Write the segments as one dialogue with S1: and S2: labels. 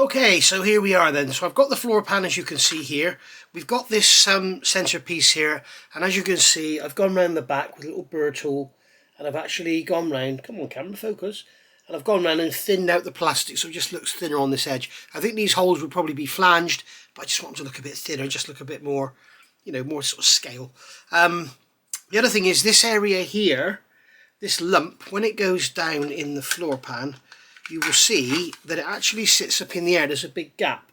S1: Okay, so here we are then. So I've got the floor pan, as you can see here. We've got this centerpiece here, and as you can see, I've gone round the back with a little burr tool, and I've actually gone round, come on camera, focus, and I've gone round and thinned out the plastic so it just looks thinner on this edge. I think these holes would probably be flanged, but I just want them to look a bit thinner, just look a bit more, you know, more sort of scale. The other thing is this area here, this lump, when it goes down in the floor pan, you will see that it actually sits up in the air. There's a big gap.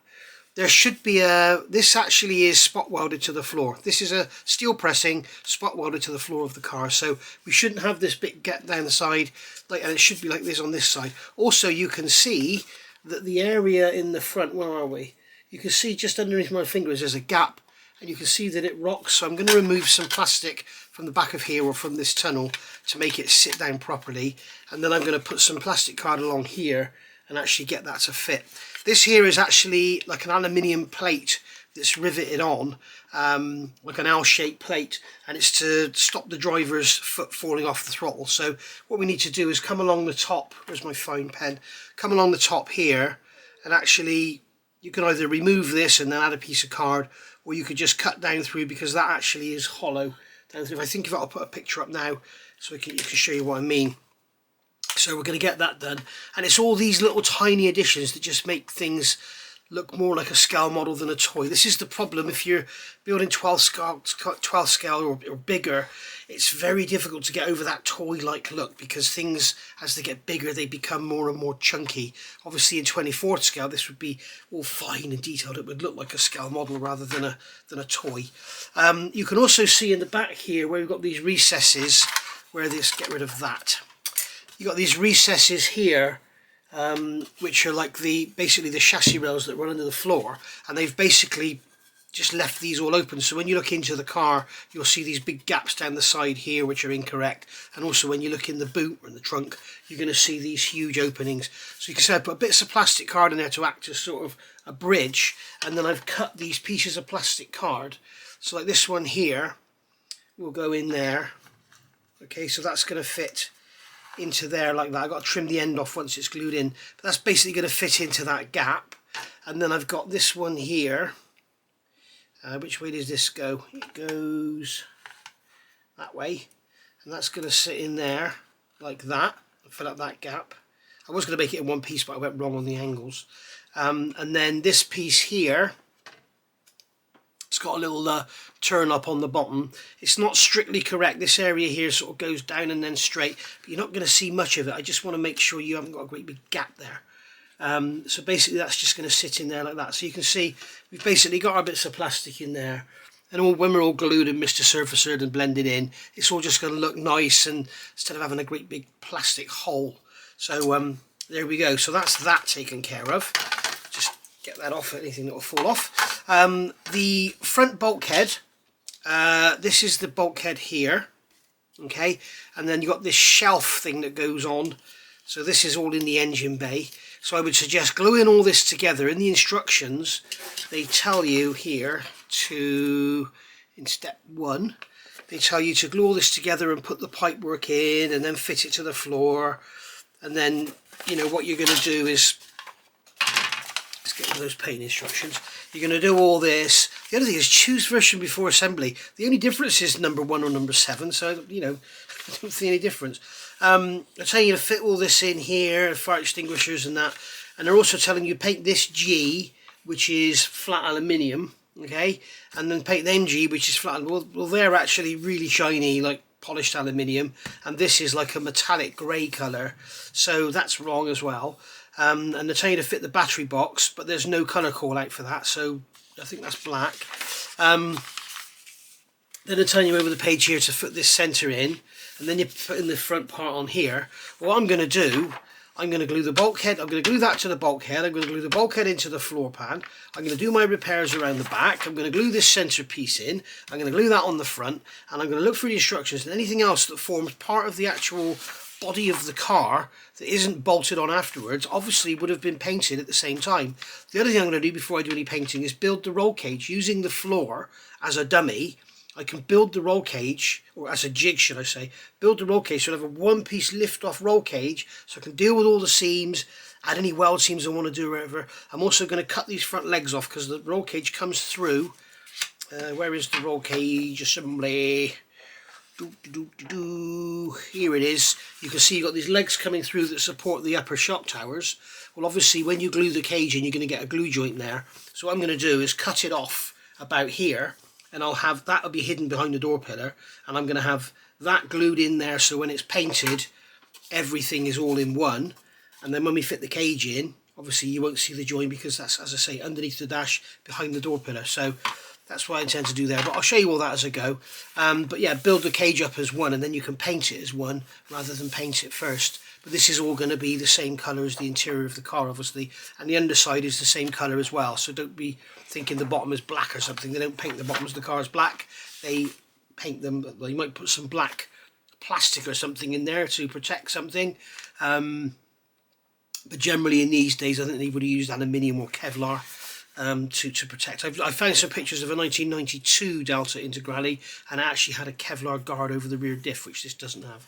S1: There should be this actually is spot welded to the floor. This is a steel pressing spot welded to the floor of the car. So we shouldn't have this big gap down the side, and it should be like this on this side. Also, you can see that the area in the front, where are we? You can see just underneath my fingers there's a gap, and you can see that it rocks. So I'm going to remove some plastic from the back of here or from this tunnel to make it sit down properly, and then I'm going to put some plastic card along here and actually get that to fit. This here is actually like an aluminium plate that's riveted on, like an L-shaped plate, and it's to stop the driver's foot falling off the throttle. So what we need to do is come along the top, where's my fine pen, come along the top here, and actually you can either remove this and then add a piece of card, or you could just cut down through, because that actually is hollow down through. I think if I'll put a picture up now so you can show you what I mean. So we're going to get that done, and it's all these little tiny additions that just make things look more like a scale model than a toy. This is the problem if you're building 12 scale or bigger. It's very difficult to get over that toy-like look, because things, as they get bigger, they become more and more chunky. Obviously in 24th scale this would be all fine and detailed. It would look like a scale model rather than a toy. You can also see in the back here where we've got these recesses, where this, get rid of that. You've got these recesses here, which are like basically the chassis rails that run under the floor, and they've basically just left these all open. So when you look into the car, you'll see these big gaps down the side here which are incorrect, and also when you look in the boot or in the trunk, you're going to see these huge openings. So you can see I put bits of plastic card in there to act as sort of a bridge, and then I've cut these pieces of plastic card. So like this one here will go in there. Okay, so that's going to fit into there like that. I've got to trim the end off once it's glued in, but that's basically going to fit into that gap. And then I've got this one here. Which way does this go? It goes that way, and that's going to sit in there like that and fill up that gap. I was going to make it in one piece, but I went wrong on the angles. And then this piece here, it's got a little turn up on the bottom. It's not strictly correct. This area here sort of goes down and then straight, but you're not going to see much of it. I just want to make sure you haven't got a great big gap there. So basically that's just going to sit in there like that. So you can see we've basically got our bits of plastic in there, and when we're all glued and Mr. Surfacer and blended in, it's all just going to look nice, and instead of having a great big plastic hole. So there we go. So that's that taken care of. Just get that off, anything that will fall off. The front bulkhead, this is the bulkhead here, okay, and then you've got this shelf thing that goes on. So this is all in the engine bay. So I would suggest gluing all this together. In the instructions they tell you here to, in step 1, they tell you to glue all this together and put the pipework in and then fit it to the floor. And then, you know, what you're going to do is, let's get to those paint instructions. You're going to do all this. The other thing is choose version before assembly. The only difference is number 1 or number 7, so, you know, I don't see any difference. They're telling you to fit all this in here, fire extinguishers and that, and they're also telling you paint this G, which is flat aluminium, okay, and then paint the MG, which is flat. Well, they're actually really shiny, like polished aluminium, and this is like a metallic grey colour, so that's wrong as well. And they're telling you to fit the battery box, but there's no colour call out for that, so I think that's black. Then they're telling you over the page here to put this centre in, and then you're putting the front part on here. What I'm going to do, I'm going to glue the bulkhead, I'm going to glue that to the bulkhead, I'm going to glue the bulkhead into the floor pan, I'm going to do my repairs around the back, I'm going to glue this centre piece in, I'm going to glue that on the front, and I'm going to look through the instructions, and anything else that forms part of the actual body of the car that isn't bolted on afterwards obviously would have been painted at the same time. The other thing I'm going to do before I do any painting is build the roll cage using the floor as a dummy. I can build the roll cage, or as a jig should I say, build the roll cage so I have a one-piece lift-off roll cage, so I can deal with all the seams add any weld seams I want to do or whatever. I'm also going to cut these front legs off because the roll cage comes through. Where is the roll cage assembly? Here it is. You can see you've got these legs coming through that support the upper shock towers. Well, obviously when you glue the cage in, you're going to get a glue joint there. So what I'm going to do is cut it off about here, and I'll have that'll be hidden behind the door pillar, and I'm going to have that glued in there, so when it's painted everything is all in one. And then when we fit the cage in, obviously you won't see the joint because that's, as I say, underneath the dash behind the door pillar. So that's what I intend to do there, but I'll show you all that as I go. But yeah, build the cage up as one, and then you can paint it as one rather than paint it first. But this is all going to be the same colour as the interior of the car, obviously, and the underside is the same colour as well. So don't be thinking the bottom is black or something. They don't paint the bottoms of the cars black. They paint them, well, you might put some black plastic or something in there to protect something. But generally in these days, I think they would have used aluminium or Kevlar to protect. I found some pictures of a 1992 Delta Integrale, and it actually had a Kevlar guard over the rear diff, which this doesn't have.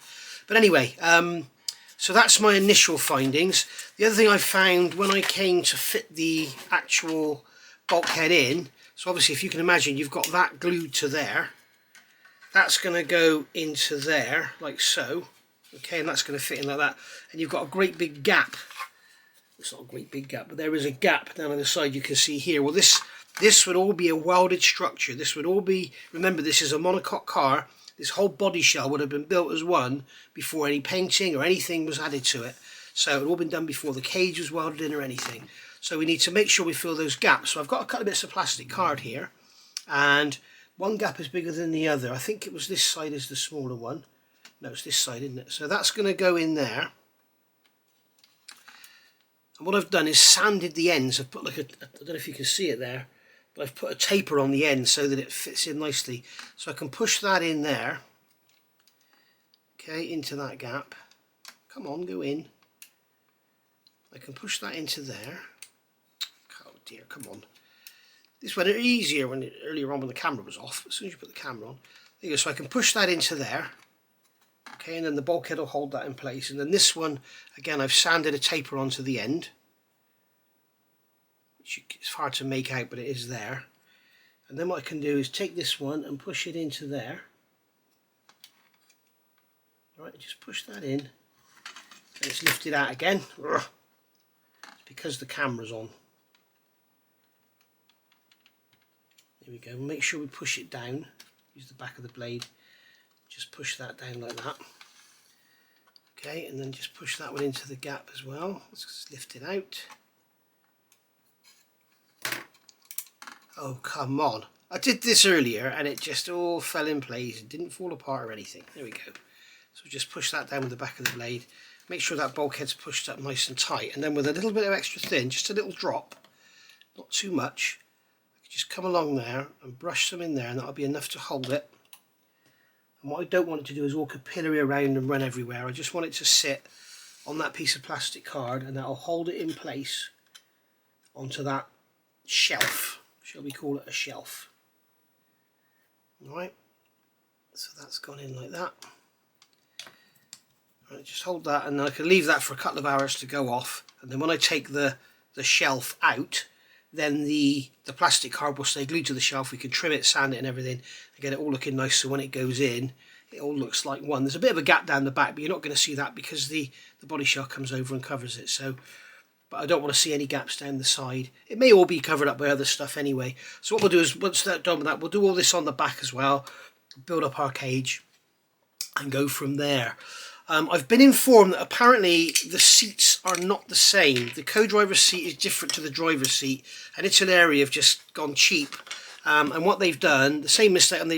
S1: But anyway, so that's my initial findings. The other thing I found when I came to fit the actual bulkhead in, so obviously if you can imagine, you've got that glued to there. That's going to go into there, like so. Okay, and that's going to fit in like that. And you've got a great big gap. It's not a great big gap, but there is a gap down on the side you can see here. Well, this would all be a welded structure. This would all be, remember, this is a monocoque car. This whole body shell would have been built as one before any painting or anything was added to it. So it had all been done before the cage was welded in or anything. So we need to make sure we fill those gaps. So I've got a couple of bits of plastic card here, and one gap is bigger than the other. I think it was this side is the smaller one. No, it's this side, isn't it? So that's going to go in there. And what I've done is sanded the ends. I've put like I don't know if you can see it there, but I've put a taper on the end so that it fits in nicely. So I can push that in there. Okay, into that gap. Come on, go in. I can push that into there. Oh dear, come on. This went easier earlier on when the camera was off. As soon as you put the camera on. There you go. So I can push that into there. Okay, and then the bulkhead will hold that in place. And then this one, again, I've sanded a taper onto the end, which it's hard to make out, but it is there. And then what I can do is take this one and push it into there. All right, just push that in, and it's lifted out again. It's because the camera's on. There we go. Make sure we push it down. Use the back of the blade. Just push that down like that. Okay, and then just push that one into the gap as well. Let's just lift it out. Oh, come on. I did this earlier and it just all fell in place. It didn't fall apart or anything. There we go. So just push that down with the back of the blade. Make sure that bulkhead's pushed up nice and tight. And then with a little bit of extra thin, just a little drop, not too much, I can just come along there and brush some in there, and that'll be enough to hold it. And what I don't want it to do is all capillary around and run everywhere. I just want it to sit on that piece of plastic card, and that'll hold it in place onto that shelf. Shall we call it a shelf? Alright, so that's gone in like that. Right, just hold that, and then I can leave that for a couple of hours to go off, and then when I take the shelf out, then the plastic card will stay glued to the shelf. We can trim it, sand it and everything, and get it all looking nice, so when it goes in, it all looks like one. There's a bit of a gap down the back, but you're not going to see that because the body shell comes over and covers it. So, but I don't want to see any gaps down the side. It may all be covered up by other stuff anyway. So what we'll do is, once that's done with that, we'll do all this on the back as well, build up our cage, and go from there. I've been informed that apparently the seats are not the same. The co-driver's seat is different to the driver's seat, and Italeri have just gone cheap. And what they've done, the same mistake, and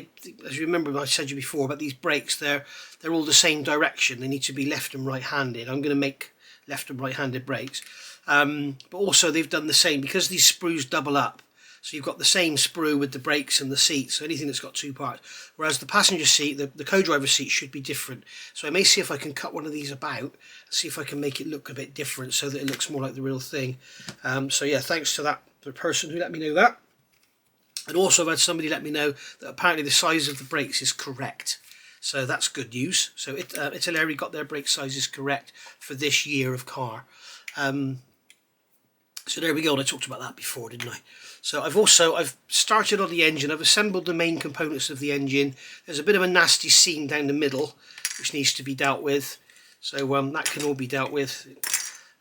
S1: as you remember I said to you before about these brakes, they're all the same direction. They need to be left and right-handed. I'm going to make left and right-handed brakes. But also they've done the same, because these sprues double up. So you've got the same sprue with the brakes and the seat, so anything that's got two parts. Whereas the passenger seat, the co-driver seat should be different. So I may see if I can cut one of these about, and see if I can make it look a bit different so that it looks more like the real thing. So yeah, thanks to the person who let me know that. And also I've had somebody let me know that apparently the size of the brakes is correct. So that's good news. So Italeri got their brake sizes correct for this year of car. So there we go, and I talked about that before, didn't I? So I've started on the engine, I've assembled the main components of the engine. There's a bit of a nasty seam down the middle which needs to be dealt with, so that can all be dealt with.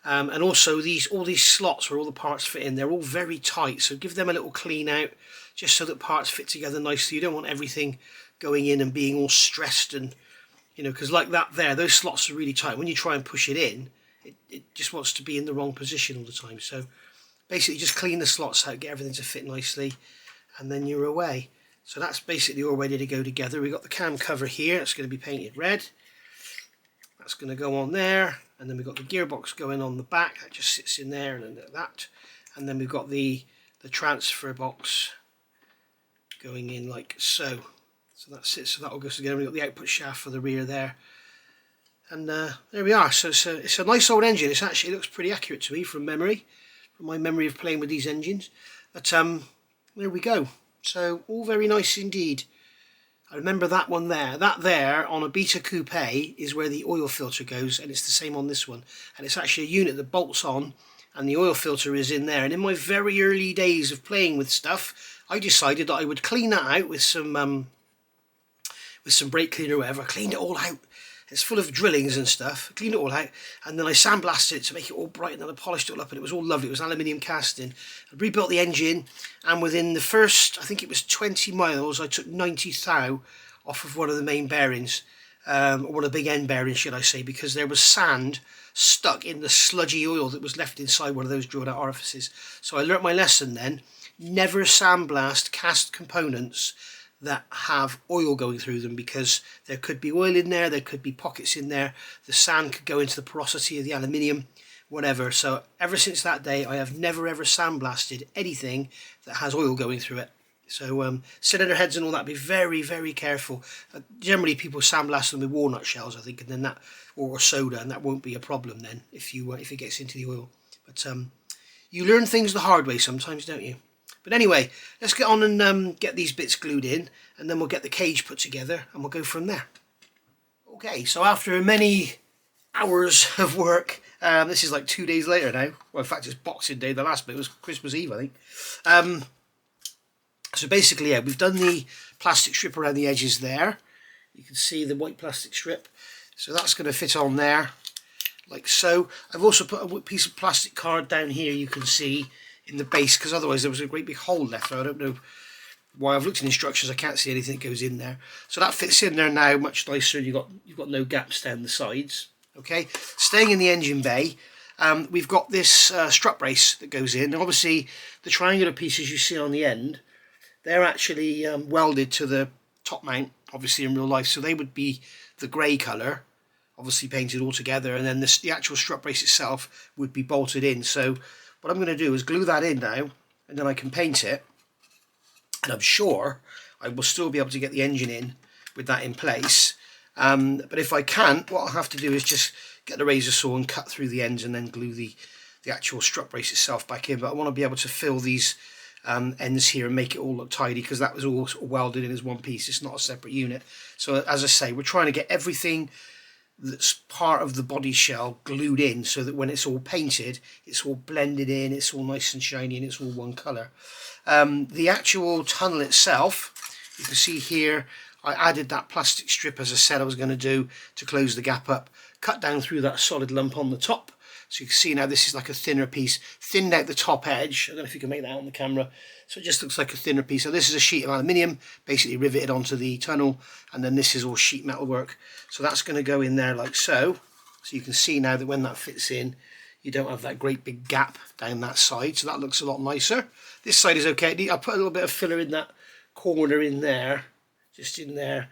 S1: And also all these slots where all the parts fit in, they're all very tight, so give them a little clean out just so that parts fit together nicely. You don't want everything going in and being all stressed, and because like that there, those slots are really tight. When you try and push it in, it just wants to be in the wrong position all the time. So basically just clean the slots out, get everything to fit nicely, and then you're away. So that's basically all ready to go together. We've got the cam cover here, it's going to be painted red. That's going to go on there, and then we've got the gearbox going on the back, that just sits in there, and then that. And then we've got the transfer box going in like so. So that's it, so that all goes together. We've got the output shaft for the rear there. And there we are. So it's a nice old engine. It looks pretty accurate to me from memory, from my memory of playing with these engines. But there we go. So all very nice indeed. I remember that one there. That there on a Beta Coupe is where the oil filter goes, and it's the same on this one. And it's actually a unit that bolts on, and the oil filter is in there. And in my very early days of playing with stuff, I decided that I would clean that out with some brake cleaner or whatever. I cleaned it all out. It's full of drillings and stuff. I cleaned it all out, and then I sandblasted it to make it all bright, and then I polished it all up, and it was all lovely. It was aluminium casting. I rebuilt the engine, and within the first, I think it was 20 miles, I took 90 thou off of one of the main bearings, or one of the big end bearings, should I say, because there was sand stuck in the sludgy oil that was left inside one of those drilled out orifices. So I learnt my lesson then. Never sandblast cast components that have oil going through them, because there could be oil in there, there could be pockets in there, the sand could go into the porosity of the aluminium, whatever. So ever since that day, I have never ever sandblasted anything that has oil going through it. So cylinder heads and all that, be very, very careful. Generally people sandblast them with walnut shells, I think, and then that, or soda, and that won't be a problem then if it gets into the oil. But you learn things the hard way sometimes, don't you? But anyway, let's get on and get these bits glued in, and then we'll get the cage put together, and we'll go from there. Okay, so after many hours of work, this is like 2 days later now. Well, in fact, it's Boxing Day. The last bit was Christmas Eve, I think. So basically, yeah, we've done the plastic strip around the edges there. You can see the white plastic strip. So that's going to fit on there, like so. I've also put a piece of plastic card down here, you can see, in the base, because otherwise there was a great big hole left. I don't know why. I've looked at the instructions, I can't see anything that goes in there. So that fits in there now, much nicer. You've got no gaps down the sides. Okay, staying in the engine bay, we've got this strut brace that goes in. And obviously the triangular pieces you see on the end, they're actually welded to the top mount, obviously in real life, so they would be the grey colour, obviously painted all together, and then the actual strut brace itself would be bolted in. So what I'm going to do is glue that in now, and then I can paint it, and I'm sure I will still be able to get the engine in with that in place. But if I can't, what I'll have to do is just get the razor saw and cut through the ends, and then glue the actual strut brace itself back in. But I want to be able to fill these ends here and make it all look tidy, because that was all sort of welded in as one piece. It's not a separate unit. So as I say, we're trying to get everything that's part of the body shell glued in, so that when it's all painted, it's all blended in, it's all nice and shiny, and it's all one colour. The actual tunnel itself, you can see here, I added that plastic strip, as I said I was going to do, to close the gap up, cut down through that solid lump on the top. So you can see now this is like a thinner piece, thinned out the top edge. I don't know if you can make that out on the camera. So it just looks like a thinner piece. So this is a sheet of aluminium, basically riveted onto the tunnel, and then this is all sheet metal work. So that's going to go in there like so. So you can see now that when that fits in, you don't have that great big gap down that side. So that looks a lot nicer. This side is okay. I put a little bit of filler in that corner in there, just in there,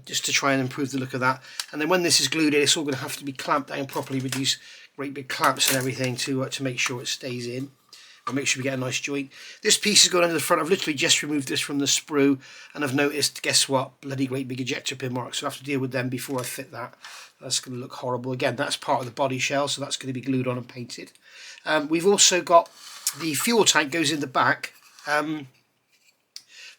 S1: just to try and improve the look of that. And then when this is glued in, it's all going to have to be clamped down properly with these great big clamps and everything to make sure it stays in, and make sure we get a nice joint. This piece is going under the front. I've literally just removed this from the sprue, and I've noticed, guess what, bloody great big ejector pin marks, so I have to deal with them before I fit that. That's going to look horrible. Again, that's part of the body shell, so that's going to be glued on and painted. We've also got the fuel tank goes in the back.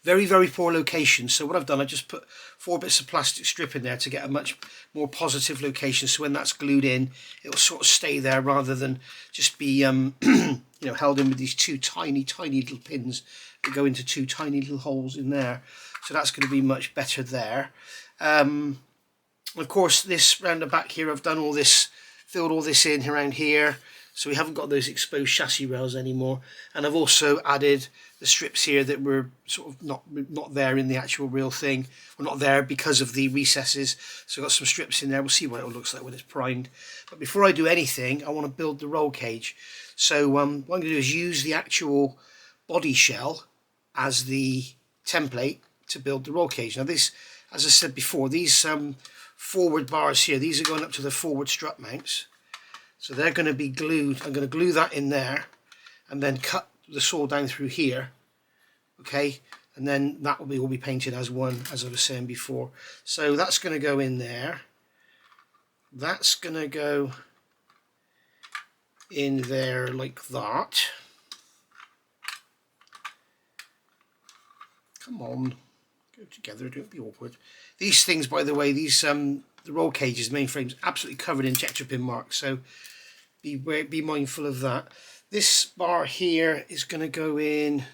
S1: Very, very poor location. So what I've done, I just put 4 bits of plastic strip in there to get a much more positive location. So when that's glued in, it'll sort of stay there rather than just be you know, held in with these 2 tiny, tiny little pins that go into 2 tiny little holes in there. So that's going to be much better there. Of course, this round the back here, I've done all this, filled all this in around here, so we haven't got those exposed chassis rails anymore. And I've also added the strips here that were sort of not there in the actual real thing, or not there because of the recesses. So I've got some strips in there. We'll see what it looks like when it's primed. But before I do anything, I want to build the roll cage. So what I'm going to do is use the actual body shell as the template to build the roll cage. Now this, as I said before, these forward bars here, these are going up to the forward strut mounts, so they're going to be glued. I'm going to glue that in there and then cut the saw down through here, okay, and then that will be all be painted as one, as I was saying before. So that's going to go in there, that's going to go in there like that. Come on, go together, don't be awkward. These things, by the way, these the roll cages, mainframes, absolutely covered in injector pin marks, so be mindful of that. This bar here is going to go in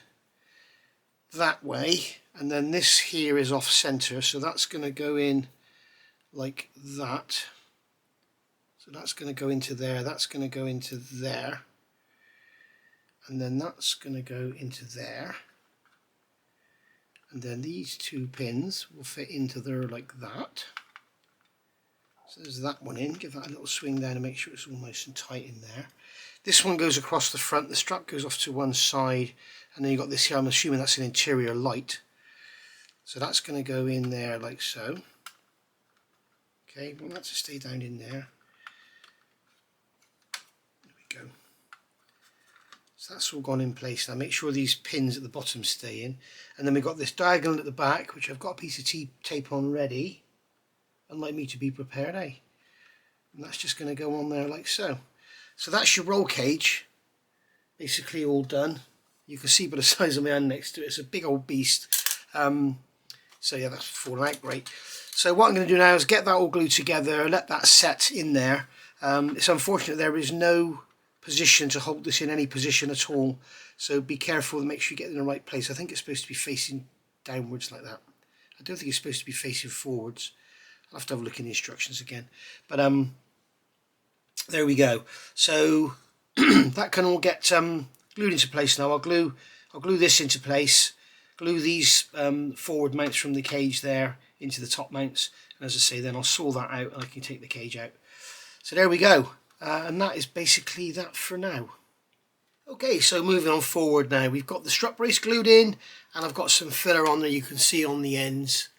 S1: that way, and then this here is off center, so that's going to go in like that. So that's going to go into there, that's going to go into there, and then that's going to go into there. And then these 2 pins will fit into there like that. So there's that one in, give that a little swing down and make sure it's all nice and tight in there. This one goes across the front, the strap goes off to one side, and then you've got this here, I'm assuming that's an interior light. So that's going to go in there like so. Okay, well that's to stay down in there. There we go. So that's all gone in place now. Make sure these pins at the bottom stay in. And then we've got this diagonal at the back, which I've got a piece of tape on ready. Unlike me to be prepared, eh? And that's just going to go on there like so. So that's your roll cage, basically all done. You can see by the size of my hand next to it, it's a big old beast. So yeah, that's fallen out great. So what I'm going to do now is get that all glued together, let that set in there. It's unfortunate there is no position to hold this in any position at all, so be careful and make sure you get it in the right place. I think it's supposed to be facing downwards like that. I don't think it's supposed to be facing forwards. I'll have to have a look in the instructions again, but there we go. So that can all get glued into place now. I'll glue this into place, glue these forward mounts from the cage there into the top mounts, and as I say, then I'll saw that out and I can take the cage out. So there we go. And that is basically that for now. Okay, so moving on forward now, we've got the strut brace glued in, and I've got some filler on there. You can see on the ends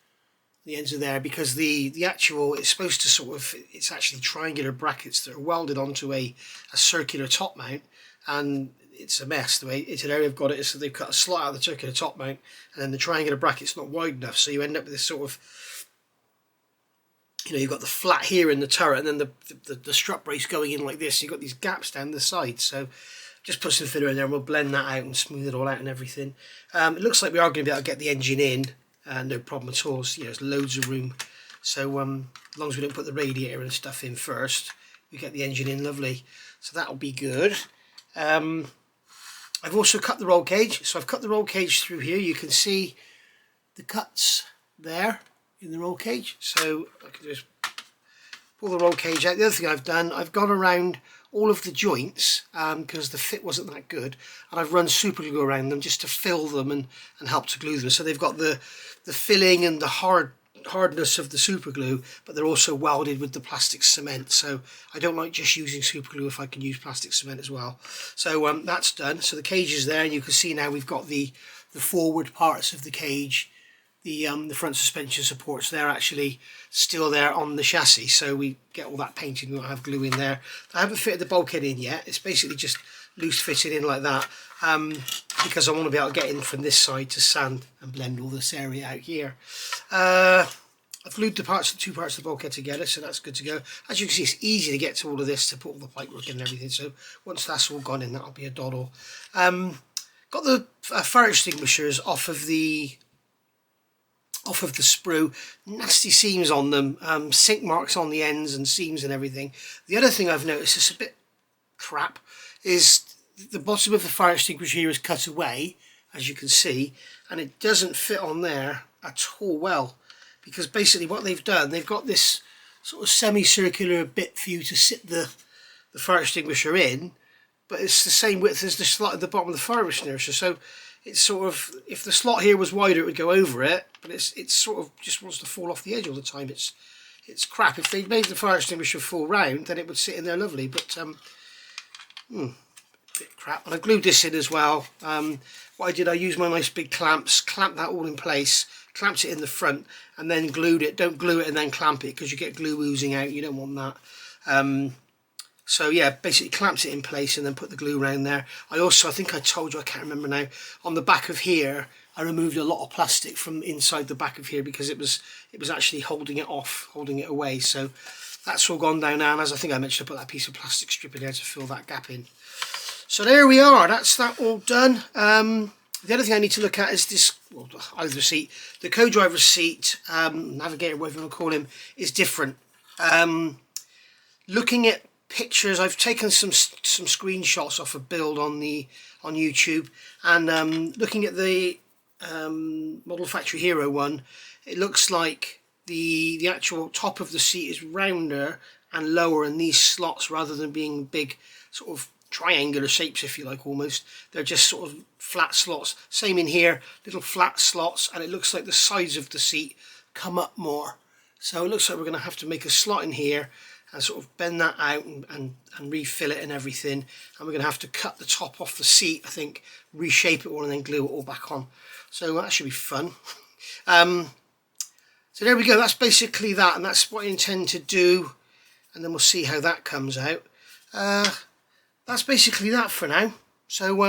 S1: are there, because the actual, it's supposed to sort of, it's actually triangular brackets that are welded onto a circular top mount, and it's a mess the way Italeri have got it. So they've cut a slot out of the circular top mount, and then the triangular bracket's not wide enough, so you end up with this sort of, you know, you've got the flat here in the turret, and then the strut brace going in like this. You've got these gaps down the side, so just put some filler in there and we'll blend that out and smooth it all out and everything. It looks like we are going to be able to get the engine in, no problem at all. So, you know, there's loads of room, so as long as we don't put the radiator and stuff in first, we get the engine in lovely, so that'll be good. I've also cut the roll cage, so I've cut the roll cage through here. You can see the cuts there in the roll cage, so I can just pull the roll cage out. The other thing I've done, I've gone around all of the joints because the fit wasn't that good, and I've run super glue around them just to fill them and help to glue them, so they've got the filling and the hardness of the super glue, but they're also welded with the plastic cement. So I don't like just using super glue if I can use plastic cement as well. So that's done. So the cage is there, and you can see now we've got the forward parts of the cage. The front suspension supports, they're actually still there on the chassis, so we get all that painted. We don't have glue in there. I haven't fitted the bulkhead in yet. It's basically just loose fitted in like that, because I want to be able to get in from this side to sand and blend all this area out here. I've glued the two parts of the bulkhead together, so that's good to go. As you can see, it's easy to get to all of this, to put all the pipework in and everything, so once that's all gone in, that'll be a doddle. Got the fire extinguishers off of the off of the sprue. Nasty seams on them, sink marks on the ends and seams and everything. The other thing I've noticed is a bit crap is the bottom of the fire extinguisher here is cut away, as you can see, and it doesn't fit on there at all well, because basically what they've done, they've got this sort of semicircular bit for you to sit the fire extinguisher in, but it's the same width as the slot at the bottom of the fire extinguisher. So it's sort of, if the slot here was wider it would go over it, but it's sort of just wants to fall off the edge all the time. It's crap. If they made the fire extinguisher full round, then it would sit in there lovely, but bit crap. And I glued this in as well. What I did, I used my nice big clamps, clamped that all in place, clamped it in the front, and then glued it. Don't glue it and then clamp it, because you get glue oozing out. You don't want that. So yeah, basically clamped it in place and then put the glue around there. I think I told you, I can't remember now, on the back of here I removed a lot of plastic from inside the back of here, because it was actually holding it off, holding it away. So that's all gone down now, and as I think I mentioned, I put that piece of plastic strip in there to fill that gap in. So there we are, that's that all done. The other thing I need to look at is this, well, either seat. The co-driver's seat, navigator, whatever you want to call him, is different. Looking at pictures, I've taken some screenshots off a build on YouTube, and looking at the Model Factory Hero one, it looks like the actual top of the seat is rounder and lower in these slots, rather than being big sort of triangular shapes, if you like, almost. They're just sort of flat slots. Same in here, little flat slots, and it looks like the sides of the seat come up more. So it looks like we're going to have to make a slot in here and sort of bend that out and refill it and everything, and we're going to have to cut the top off the seat, I think, reshape it all and then glue it all back on. So that should be fun. So there we go, that's basically that, and that's what I intend to do, and then we'll see how that comes out. That's basically that for now. So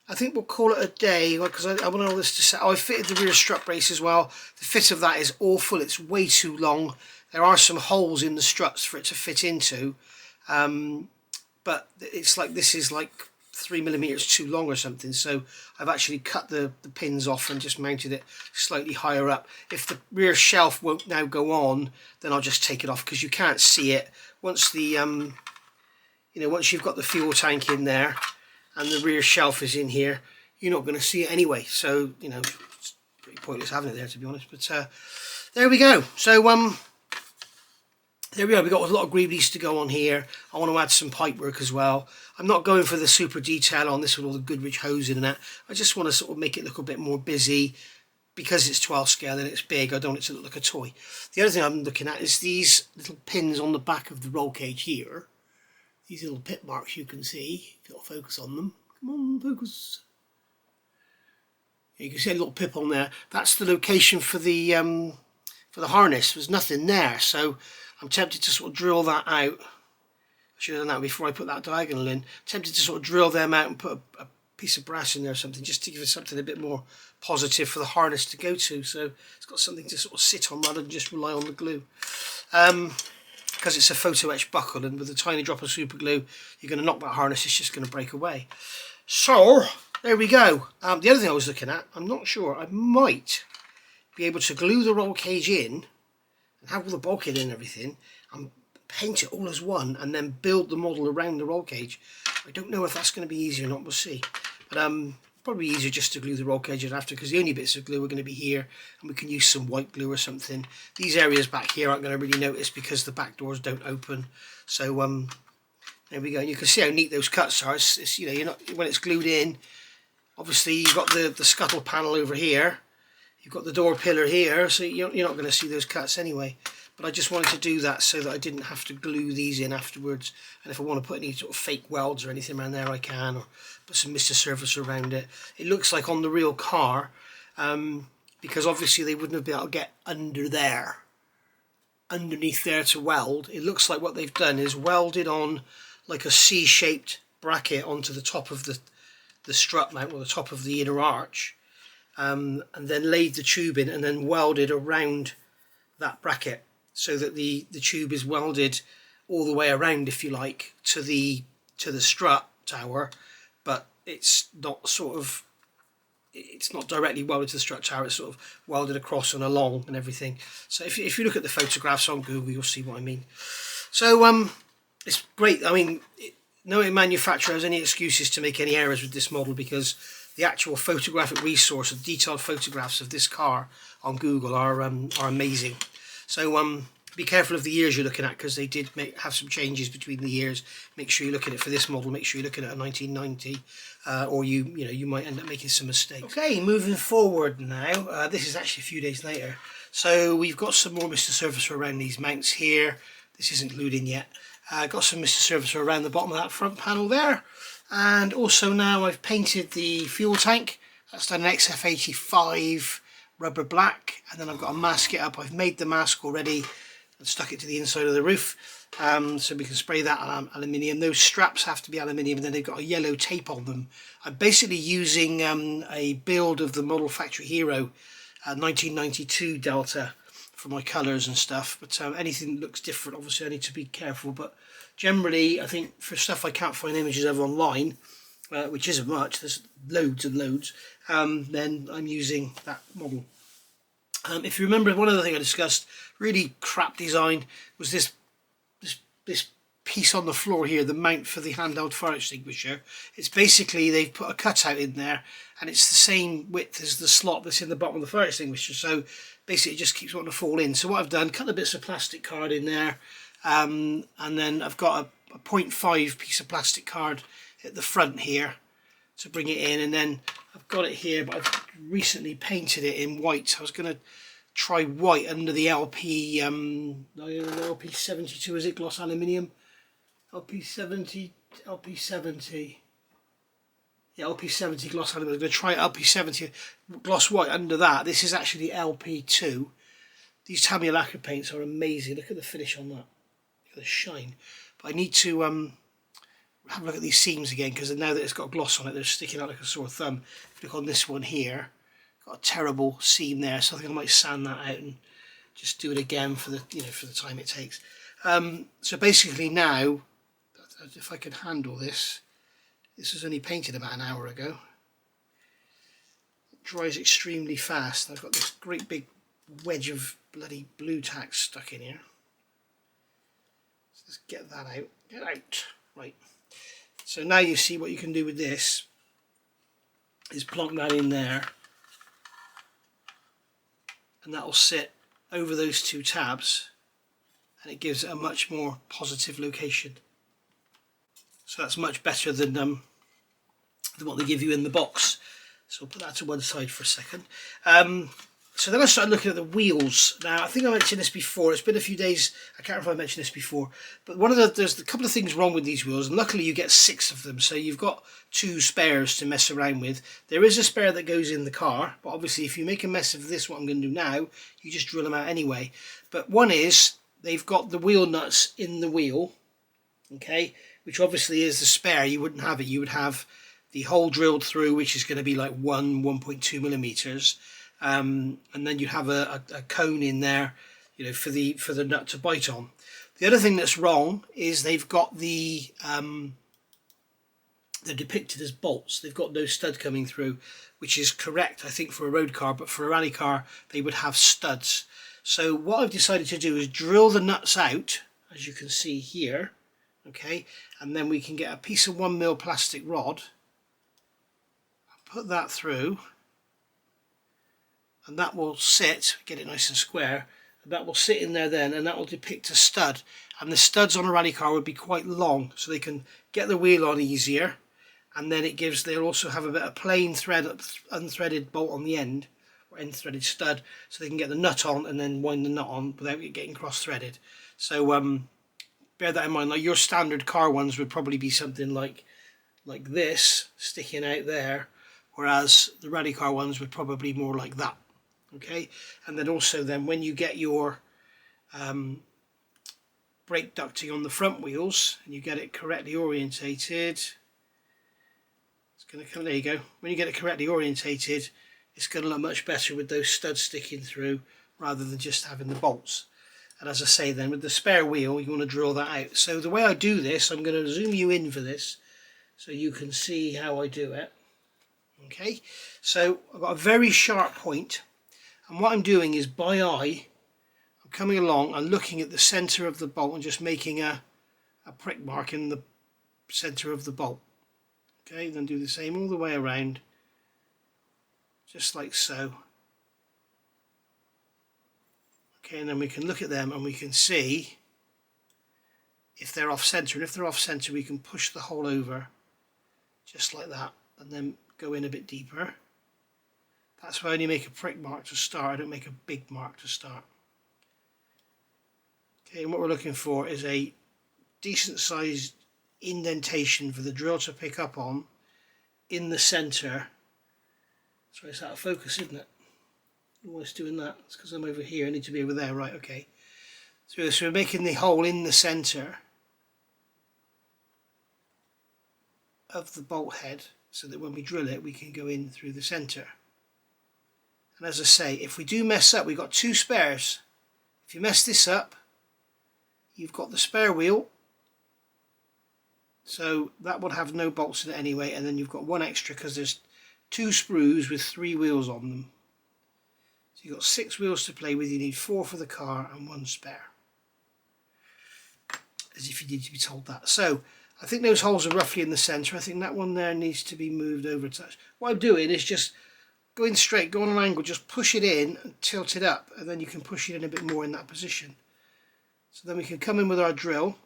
S1: I think we'll call it a day, because I want all this to set. Oh, I fitted the rear strut brace as well. The fit of that is awful, it's way too long. There are some holes in the struts for it to fit into, but it's like, this is like 3mm too long or something, so I've actually cut the pins off and just mounted it slightly higher up. If the rear shelf won't now go on, then I'll just take it off, because you can't see it once the once you've got the fuel tank in there and the rear shelf is in here, you're not going to see it anyway. So it's pretty pointless having it there, to be honest. But there we go. So there we are, we've got a lot of greeblies to go on here. I want to add some pipe work as well. I'm not going for the super detail on this with all the Goodrich hosing and that. I just want to sort of make it look a bit more busy, because it's 12 scale and it's big. I don't want it to look like a toy. The other thing I'm looking at is these little pins on the back of the roll cage here. These little pit marks you can see, if you'll focus on them. Come on, focus. You can see a little pip on there. That's the location for the harness. There's nothing there, so I'm tempted to sort of drill that out. I should have done that before I put that diagonal in. Tempted to sort of drill them out and put a piece of brass in there or something, just to give it something a bit more positive for the harness to go to, so it's got something to sort of sit on rather than just rely on the glue. Because it's a photo etch buckle, and with a tiny drop of super glue, you're going to knock that harness, it's just going to break away. So there we go. The other thing I was looking at, I'm not sure, I might be able to glue the roll cage in and have all the bulkhead in and everything, and paint it all as one, and then build the model around the roll cage. I don't know if that's going to be easy or not, we'll see. But probably easier just to glue the roll cage in after, because the only bits of glue are going to be here, and we can use some white glue or something. These areas back here aren't going to really notice because the back doors don't open. So there we go. And you can see how neat those cuts are. It's you're not, when it's glued in, obviously you've got the scuttle panel over here, you've got the door pillar here, so you're not going to see those cuts anyway. But I just wanted to do that so that I didn't have to glue these in afterwards, and if I want to put any sort of fake welds or anything around there I can, or put some Mr. Surface around it. It looks like on the real car, because obviously they wouldn't have been able to get under there, underneath there to weld. It looks like what they've done is welded on like a C-shaped bracket onto the top of the strut mount, or the top of the inner arch, and then laid the tube in and then welded around that bracket, so that the tube is welded all the way around, if you like, to the strut tower, but it's not sort of it's not directly welded to the strut tower, it's sort of welded across and along and everything. So if you look at the photographs on Google, you'll see what I mean. So it's great. I mean, no manufacturer has any excuses to make any errors with this model, because the actual photographic resource of detailed photographs of this car on Google are amazing. So be careful of the years you're looking at, because they did have some changes between the years. Make sure you're looking at it for this model. Make sure you're looking at a 1990, or you might end up making some mistakes. Okay, moving forward now. This is actually a few days later. So we've got some more Mr. Surfacer around these mounts here. This isn't glued in yet. Got some Mr. Surfacer around the bottom of that front panel there. And also now I've painted the fuel tank. That's done an XF85 rubber black. And then I've got to mask it up. I've made the mask already and stuck it to the inside of the roof. So we can spray that aluminium. Those straps have to be aluminium, and then they've got a yellow tape on them. I'm basically using a build of the Model Factory Hero 1992 Delta for my colours and stuff, but anything that looks different, obviously I need to be careful. But generally, I think for stuff I can't find images of online, which isn't much, there's loads and loads, then I'm using that model. If you remember, one other thing I discussed, really crap design, was this piece on the floor here, the mount for the handheld fire extinguisher. It's basically, they've put a cutout in there, and it's the same width as the slot that's in the bottom of the fire extinguisher. So basically it just keeps wanting to fall in. So what I've done, cut a bits of plastic card in there, and then I've got a 0.5 piece of plastic card at the front here to bring it in, and then I've got it here, but I've recently painted it in white. I was going to try white under the LP, LP72, is it, gloss aluminium? LP70, yeah, LP70 gloss aluminium. I'm going to try LP70 gloss white under that. This is actually LP2. These Tamiya lacquer paints are amazing. Look at the finish on that. Look at the shine. But I need to have a look at these seams again, because now that it's got gloss on it, they're sticking out like a sore thumb. If you look on this one here, got a terrible seam there, so I think I might sand that out and just do it again for the for the time it takes. So basically now, if I can handle this, this was only painted about an hour ago. It dries extremely fast. I've got this great big wedge of bloody blue tack stuck in here. So let's get that out. Get out. Right. So now you see what you can do with this is plonk that in there, and that will sit over those two tabs, and it gives it a much more positive location. So that's much better than what they give you in the box. So I'll put that to one side for a second. So then I started looking at the wheels. Now, I think I mentioned this before. It's been a few days. I can't remember if I mentioned this before. But there's a couple of things wrong with these wheels, and luckily you get 6 of them. So you've got 2 spares to mess around with. There is a spare that goes in the car, but obviously if you make a mess of this, what I'm going to do now, you just drill them out anyway. But one is, they've got the wheel nuts in the wheel, okay, which obviously is the spare. You wouldn't have it. You would have the hole drilled through, which is going to be like 1.2 millimeters. And then you have a cone in there, for the nut to bite on. The other thing that's wrong is they've got they're depicted as bolts. They've got no stud coming through, which is correct, I think, for a road car, but for a rally car they would have studs. So what I've decided to do is drill the nuts out, as you can see here, okay, and then we can get a piece of 1mm plastic rod, put that through, and that will sit, get it nice and square, and that will sit in there then, and that will depict a stud. And the studs on a rally car would be quite long, so they can get the wheel on easier, and then they'll also have a bit of plain thread, unthreaded bolt on the end, or end threaded stud, so they can get the nut on and then wind the nut on without it getting cross threaded. So bear that in mind. Like your standard car ones would probably be something like this sticking out there, whereas the rally car ones would probably be more like that. Okay, and then also when you get your brake ducting on the front wheels and you get it correctly orientated, it's going to come, there you go, when you get it correctly orientated, it's going to look much better with those studs sticking through rather than just having the bolts. And as I say, then with the spare wheel you want to drill that out. So the way I do this, I'm going to zoom you in for this so you can see how I do it. Okay, so I've got a very sharp point, and what I'm doing is by eye, I'm coming along and looking at the centre of the bolt and just making a prick mark in the centre of the bolt. Okay, then do the same all the way around, just like so. Okay, and then we can look at them and we can see if they're off centre, and if they're off centre we can push the hole over just like that and then go in a bit deeper. That's why I only make a prick mark to start, I don't make a big mark to start. Okay, and what we're looking for is a decent sized indentation for the drill to pick up on in the centre. Sorry, it's out of focus, isn't it? Why it's doing that? It's because I'm over here, I need to be over there, right, okay. So we're making the hole in the centre of the bolt head so that when we drill it we can go in through the centre. And as I say, if we do mess up, we've got two spares. If you mess this up, you've got the spare wheel, so that would have no bolts in it anyway, and then you've got one extra because there's two sprues with 3 wheels on them. So you've got 6 wheels to play with, you need 4 for the car and 1 spare. As if you need to be told that. So I think those holes are roughly in the centre. I think that one there needs to be moved over a touch. What I'm doing is just going straight, go on an angle, just push it in and tilt it up, and then you can push it in a bit more in that position. So then we can come in with our drill.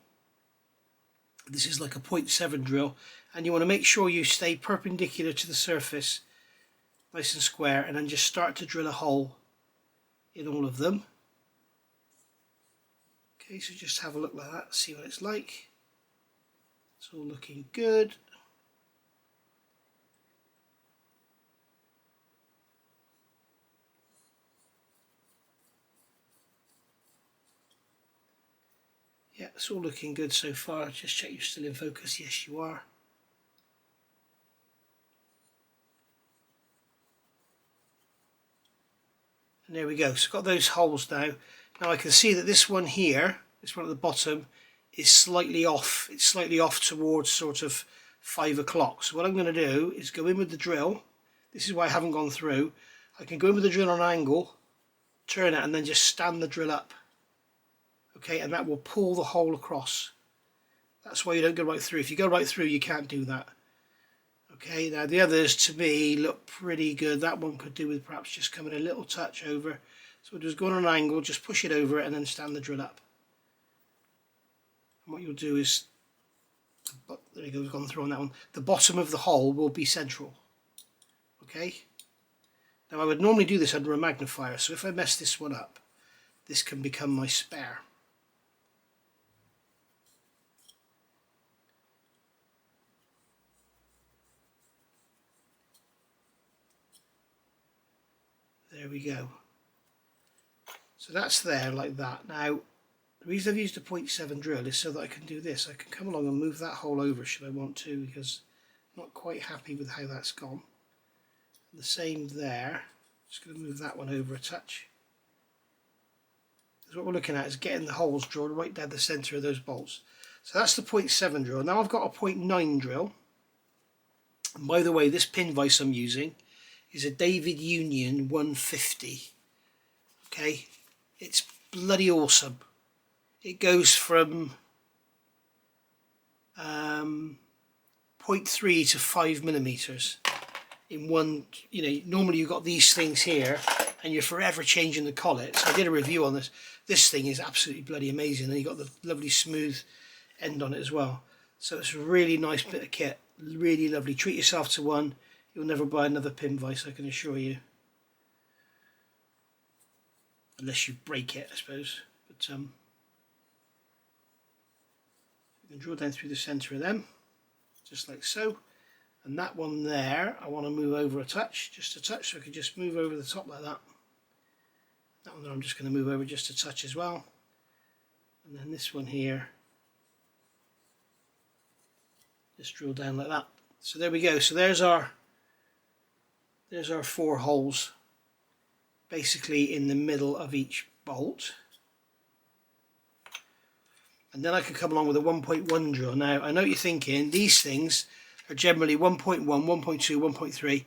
S1: This is like a 0.7 drill, and you want to make sure you stay perpendicular to the surface, nice and square, and then just start to drill a hole in all of them. Okay, so just have a look like that, see what it's like. It's all looking good. Yeah, it's all looking good so far. Just check you're still in focus. Yes, you are. And there we go. So I've got those holes now. Now I can see that this one here, this one at the bottom, is slightly off. It's slightly off towards sort of 5 o'clock. So what I'm going to do is go in with the drill. This is why I haven't gone through. I can go in with the drill on an angle, turn it, and then just stand the drill up. Okay, and that will pull the hole across. That's why you don't go right through. If you go right through, you can't do that. Okay, now the others to me look pretty good. That one could do with perhaps just coming a little touch over. So we'll just go on an angle, just push it over it, and then stand the drill up. And what you'll do is, there you go, we've gone through on that one. The bottom of the hole will be central. Okay. Now I would normally do this under a magnifier, so if I mess this one up, this can become my spare. There we go. So that's there like that. Now the reason I've used a 0.7 drill is so that I can do this. I can come along and move that hole over should I want to, because I'm not quite happy with how that's gone. The same there. Just going to move that one over a touch. Because what we're looking at is getting the holes drilled right down the centre of those bolts. So that's the 0.7 drill. Now I've got a 0.9 drill. And by the way, this pin vise I'm using is a David Union 150. Okay, it's bloody awesome. It goes from 0.3 to 5 millimeters in one. You know, normally you've got these things here and you're forever changing the collet. So I did a review on this. This thing is absolutely bloody amazing, and you've got the lovely smooth end on it as well. So it's a really nice bit of kit, really lovely. Treat yourself to one. You'll never buy another pin vise, I can assure you. Unless you break it, I suppose. But you can draw down through the centre of them, just like so. And that one there, I want to move over a touch, just a touch, so I can just move over the top like that. That one there I'm just going to move over just a touch as well. And then this one here, just drill down like that. So there we go. So there's our 4 holes, basically in the middle of each bolt. And then I can come along with a 1.1 drill. Now I know what you're thinking, these things are generally 1.1, 1.2, 1.3.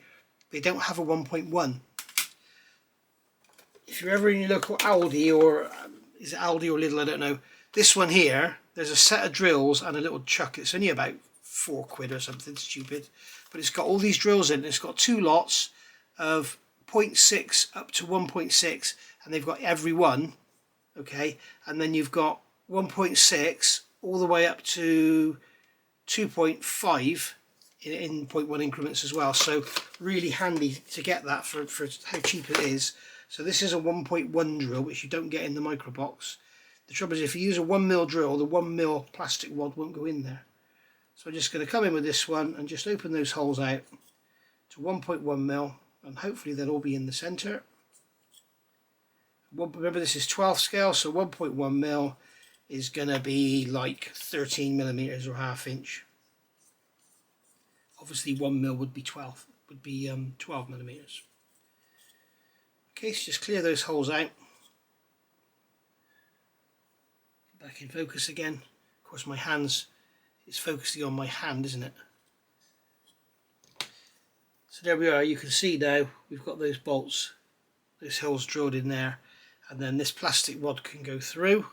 S1: they don't have a 1.1. If you're ever in your local Aldi, or is it Aldi or Lidl, I don't know, this one here, there's a set of drills and a little chuck. It's only about £4 or something stupid, but it's got all these drills in it. It's got 2 lots of 0.6 up to 1.6, and they've got every one, okay, and then you've got 1.6 all the way up to 2.5 in 0.1 increments as well. So really handy to get that for how cheap it is. So this is a 1.1 drill, which you don't get in the micro box. The trouble is, if you use a 1mm drill, the 1mm plastic wad won't go in there. So I'm just going to come in with this one and just open those holes out to 1.1mm, and hopefully they'll all be in the centre. Remember, this is 12th scale, so 1.1mm is going to be like 13mm or ½ inch. Obviously 1mm would be 12 millimeters. Okay, so just clear those holes out. Back in focus again. Of course, my hands, it's focusing on my hand, isn't it? So there we are. You can see now we've got those bolts, those holes drilled in there, and then this plastic rod can go through.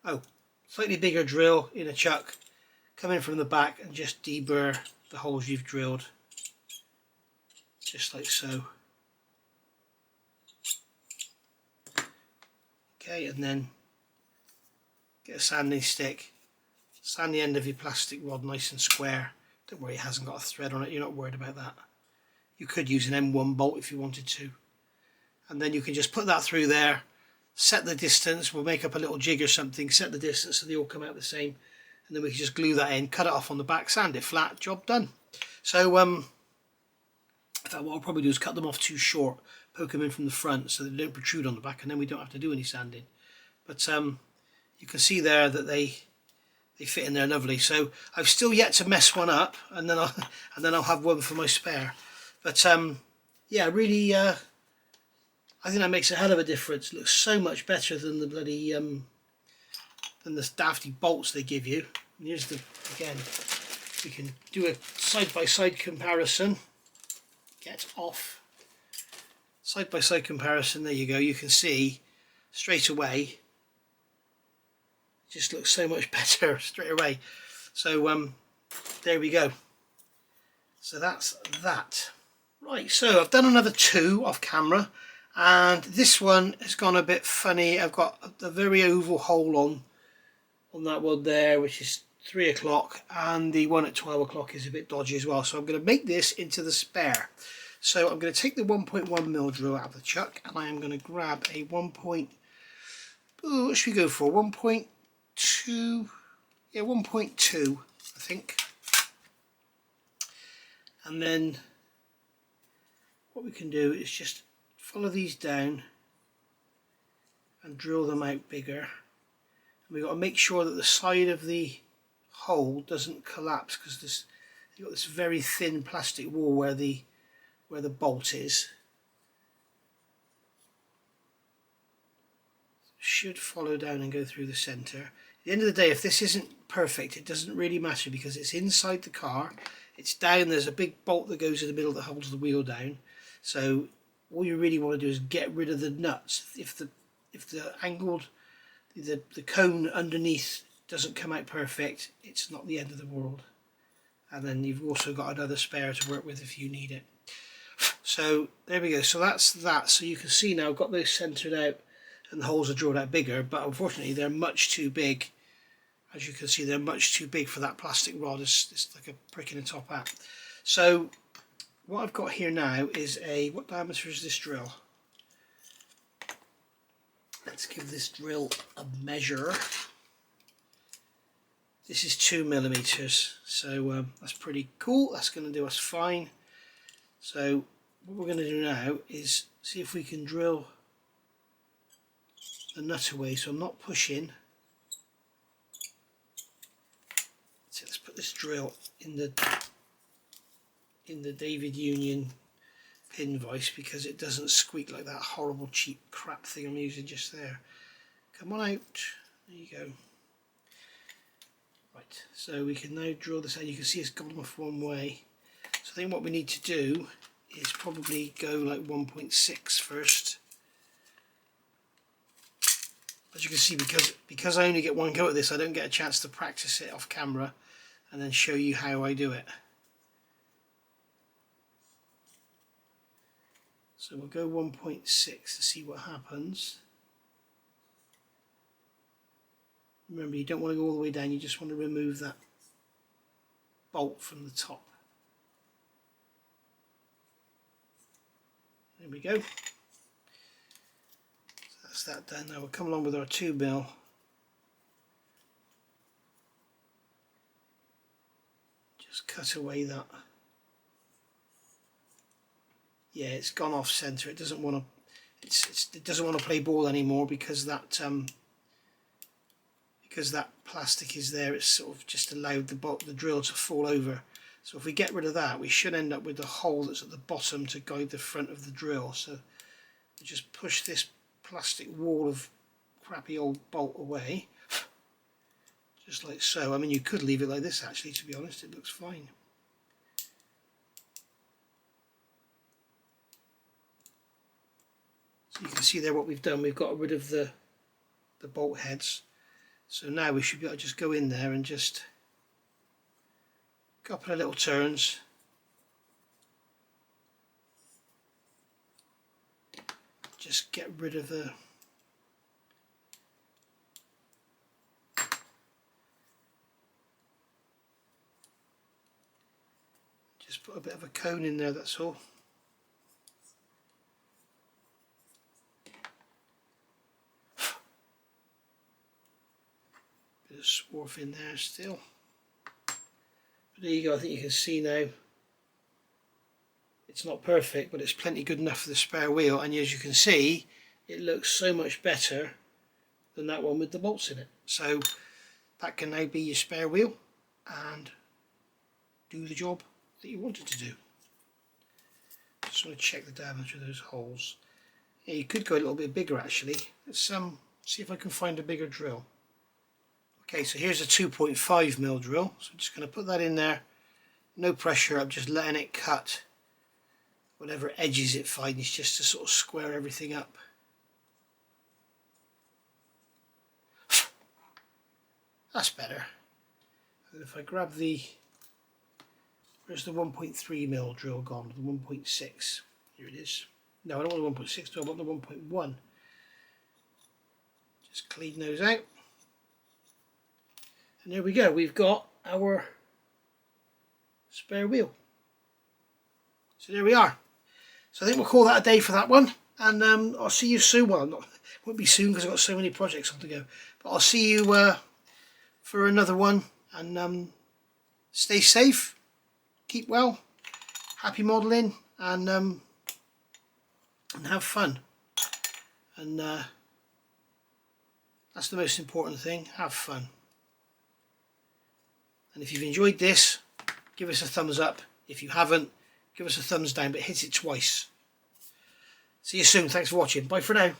S1: Oh, slightly bigger drill in a chuck. Come in from the back and just deburr the holes you've drilled, just like so. Okay, and then get a sanding stick, sand the end of your plastic rod nice and square. Don't worry, it hasn't got a thread on it, you're not worried about that. You could use an M1 bolt if you wanted to. And then you can just put that through there, set the distance, we'll make up a little jig or something, set the distance so they all come out the same, and then we can just glue that in, cut it off on the back, sand it flat, job done. So in fact, what I'll probably do is cut them off too short, poke them in from the front so they don't protrude on the back, and then we don't have to do any sanding. But you can see there that they fit in there lovely. So I've still yet to mess one up, and then I'll have one for my spare. But yeah, really, I think that makes a hell of a difference. It looks so much better than the bloody than the dafty bolts they give you. And here's the, again, we can do a side-by-side comparison. Get off. Side-by-side comparison. There you go. You can see straight away. It just looks so much better straight away. So there we go. So that's that. Right. So I've done another 2 off camera, and this one has gone a bit funny. I've got a very oval hole on that one there, which is 3 o'clock, and the one at 12 o'clock is a bit dodgy as well. So I'm going to make this into the spare. So I'm going to take the 1.1mm drill out of the chuck, and I am going to grab a what should we go for? 1.2, yeah, 1.2, I think. And then what we can do is just follow these down and drill them out bigger. And we've got to make sure that the side of the hole doesn't collapse, because you've got this very thin plastic wall where the bolt is. Should follow down and go through the centre. At the end of the day, if this isn't perfect, it doesn't really matter, because it's inside the car, it's down, there's a big bolt that goes in the middle that holds the wheel down. So all you really want to do is get rid of the nuts. If the angled, the cone underneath doesn't come out perfect, it's not the end of the world. And then you've also got another spare to work with if you need it. So there we go. So that's that. So you can see now I've got those centered out and the holes are drilled out bigger, but unfortunately they're much too big. As you can see, they're much too big for that plastic rod. It's like a prick in the top hat. So what I've got here now is what diameter is this drill? Let's give this drill a measure. This is 2mm, so that's pretty cool. That's going to do us fine. So what we're going to do now is see if we can drill the nut away, so I'm not pushing. So let's put this drill in the David Union pin vise, because it doesn't squeak like that horrible cheap crap thing I'm using just there. Come on out. There you go. Right, so we can now drill this out. You can see it's gone off one way. So I think what we need to do is probably go like 1.6 first. As you can see, because I only get one go at this, I don't get a chance to practice it off camera and then show you how I do it. So we'll go 1.6 to see what happens. Remember, you don't want to go all the way down, you just want to remove that bolt from the top. There we go. So that's that done. Now we'll come along with our 2mm. Just cut away that. Yeah, it's gone off center. It doesn't want to. It doesn't want to play ball anymore because that plastic is there. It's sort of just allowed the drill to fall over. So if we get rid of that, we should end up with the hole that's at the bottom to guide the front of the drill. So we just push this plastic wall of crappy old bolt away, just like so. I mean, you could leave it like this actually, to be honest, it looks fine. So you can see there what we've done, we've got rid of the bolt heads. So now we should be able to just go in there and just a couple of little turns. Just get rid of the put a bit of a cone in there, that's all. Bit of swarf in there still. But there you go, I think you can see now. It's not perfect, but it's plenty good enough for the spare wheel, and as you can see, it looks so much better than that one with the bolts in it. So that can now be your spare wheel and do the job that you wanted to do. Just want to check the diameter of those holes. Yeah, you could go a little bit bigger actually. Let's see if I can find a bigger drill. Okay, so here's a 2.5mm drill. So I'm just going to put that in there. No pressure, I'm just letting it cut whatever edges it finds, just to sort of square everything up. That's better. And if I grab the, where's the 1.3mm drill gone? The 1.6. Here it is. No, I don't want the 1.6 drill, I want the 1.1. Just clean those out. And there we go, we've got our spare wheel. So there we are. So I think we'll call that a day for that one, and I'll see you soon. Well, it won't be soon because I've got so many projects on to go, but I'll see you for another one, and stay safe, keep well, happy modelling, and have fun. And that's the most important thing, have fun. And if you've enjoyed this, give us a thumbs up. If you haven't, give us a thumbs down, but hit it twice. See you soon. Thanks for watching. Bye for now.